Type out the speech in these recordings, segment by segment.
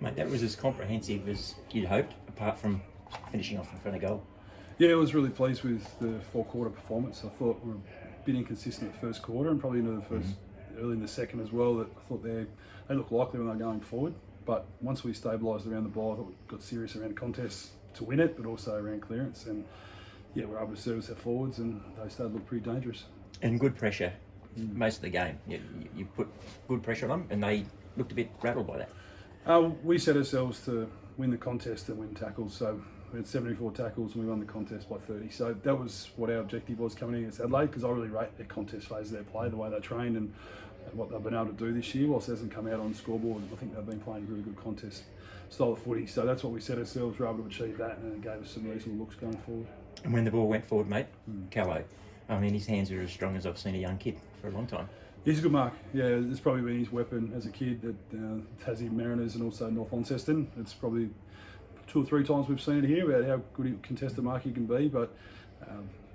mate. That was as comprehensive as you'd hoped, apart from finishing off in front of goal. Yeah, I was really pleased with the four-quarter performance. I thought we were a bit inconsistent the first quarter and probably into the first, early in the second as well. That I thought they looked likely when they were going forward. But once we stabilised around the ball, I thought we got serious around contests to win it, but also around clearance. And yeah, we're able to service our forwards, and they started to look pretty dangerous. And good pressure most of the game. You put good pressure on them, and they looked a bit rattled by that. We set ourselves to win the contest and win tackles. So we had 74 tackles and we won the contest by 30. So that was what our objective was coming in against Adelaide, because I really rate their contest phase of their play, the way they trained and what they've been able to do this year. Whilst it hasn't come out on the scoreboard, I think they've been playing a really good contest style of footy. So that's what we set ourselves. We were able to achieve that, and it gave us some reasonable looks going forward. And when the ball went forward, mate, Callow, I mean, his hands are as strong as I've seen a young kid for a long time. He's a good mark. Yeah, it's probably been his weapon as a kid at Tassie Mariners and also North Launceston. It's probably 2 or 3 times we've seen it here about how good a contested mark he can be, but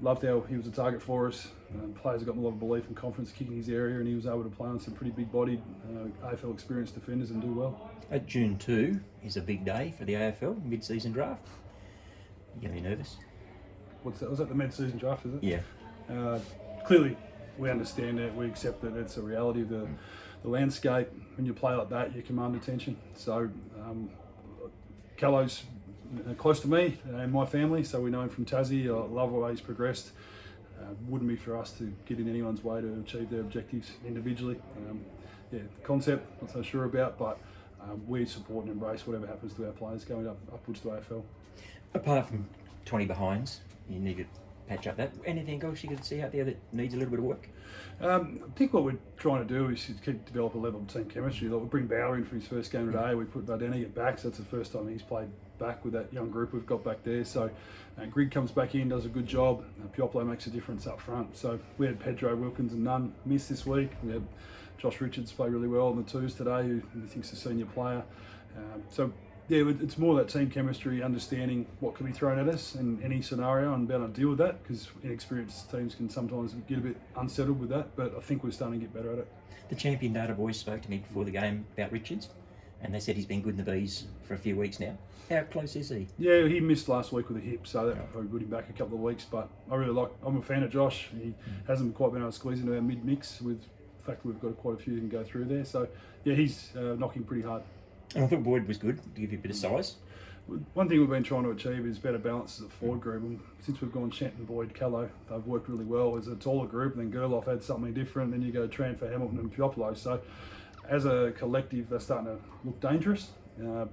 loved how he was a target for us. Players have got a lot of belief and confidence kicking his area, and he was able to play on some pretty big-bodied AFL experienced defenders and do well. June 2 is a big day for the AFL mid-season draft. You going to be nervous? What's that? Was that the mid-season draft, is it? Yeah. Clearly, we understand that. We accept that it's a reality of the landscape. When you play like that, you command attention. So, Callow's close to me and my family, so we know him from Tassie. I love the way he's progressed. Wouldn't be for us to get in anyone's way to achieve their objectives individually. The concept, not so sure about, but we support and embrace whatever happens to our players going upwards to AFL. Apart from 20 behinds, you need to patch up that. Anything else you can see out there that needs a little bit of work? I think what we're trying to do is to keep develop a level of team chemistry. Like we bring Bauer in for his first game today. We put Vardeniga back, so that's the first time he's played back with that young group we've got back there. So Grigg comes back in, does a good job. Pioplo makes a difference up front. So we had Pedro, Wilkins and Nunn miss this week. We had Josh Richards play really well on the twos today, who I think's a senior player. Yeah, it's more that team chemistry, understanding what can be thrown at us in any scenario and being able to deal with that, because inexperienced teams can sometimes get a bit unsettled with that, but I think we're starting to get better at it. The Champion Data boys spoke to me before the game about Richards, and they said he's been good in the Bs for a few weeks now. How close is he? Yeah, he missed last week with a hip, so that probably put him back a couple of weeks, but I'm a fan of Josh. He hasn't quite been able to squeeze into our mid-mix with the fact that we've got quite a few who can go through there, so yeah, he's knocking pretty hard. And I thought Boyd was good to give you a bit of size. One thing we've been trying to achieve is better balance as a forward group. And since we've gone Shenton, Boyd, Callow, they've worked really well as a taller group. And then Gerloff had something different. Then you go Tranfer, Hamilton and Piopolo. So as a collective, they're starting to look dangerous. The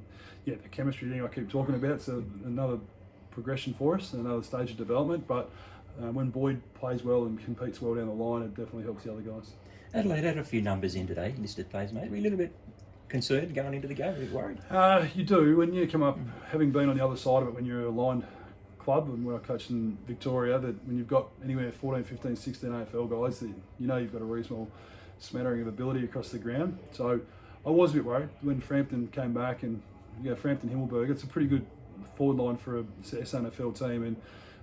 chemistry thing I keep talking about, it's another progression for us, another stage of development. But when Boyd plays well and competes well down the line, it definitely helps the other guys. Adelaide had a few numbers in today, listed players, mate. Were you a little bit concerned going into the game? Are you worried? You do. When you come up, having been on the other side of it, when you're a aligned club, and when I coached in Victoria, that when you've got anywhere 14, 15, 16 AFL guys, that you know you've got a reasonable smattering of ability across the ground. So I was a bit worried when Frampton came back, and Frampton Himmelberg, it's a pretty good forward line for a SNFL team, and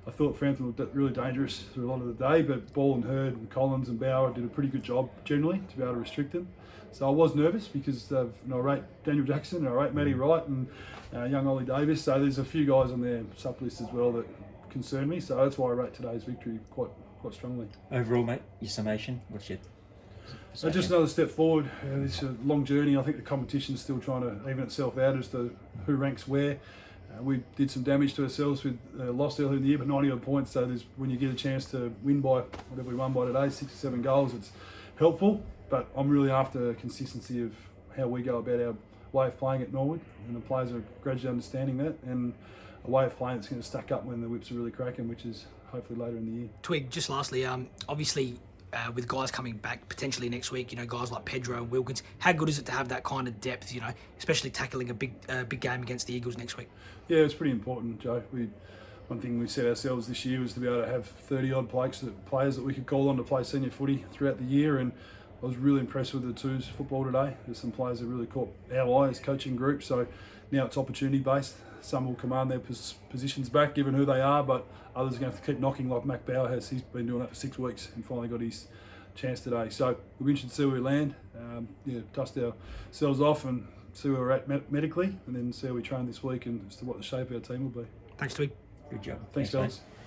I thought Frampton looked really dangerous through a lot of the day, but Ball and Hurd and Collins and Bauer did a pretty good job generally to be able to restrict them. So I was nervous because I rate Daniel Jackson, and I rate Matty Wright and young Ollie Davis. So there's a few guys on their sub list as well that concern me. So that's why I rate today's victory quite strongly. Overall, mate, your summation, what's your... Just another step forward. It's a long journey. I think the competition's still trying to even itself out as to who ranks where. We did some damage to ourselves with lost earlier in the year, but 90 odd points. So when you get a chance to win by whatever we won by today, 6 or 7 goals, it's helpful. But I'm really after consistency of how we go about our way of playing at Norwood, and the players are gradually understanding that, and a way of playing that's going to stack up when the whips are really cracking, which is hopefully later in the year. Twig, just lastly, obviously with guys coming back potentially next week, guys like Pedro and Wilkins, how good is it to have that kind of depth, especially tackling a big game against the Eagles next week? Yeah, it's pretty important, Joe. One thing we set ourselves this year was to be able to have 30 odd players that we could call on to play senior footy throughout the year, and I was really impressed with the twos football today. There's some players that really caught our eye as coaching group, so now it's opportunity based. Some will command their positions back given who they are, but others are going to have to keep knocking like Mac Bauer has. He's been doing that for 6 weeks and finally got his chance today. So we'll be interested to see where we land. Dust ourselves off and see where we're at medically, and then see how we train this week and as to what the shape of our team will be. Thanks, Twig. Good job. Thanks, fellas. mate.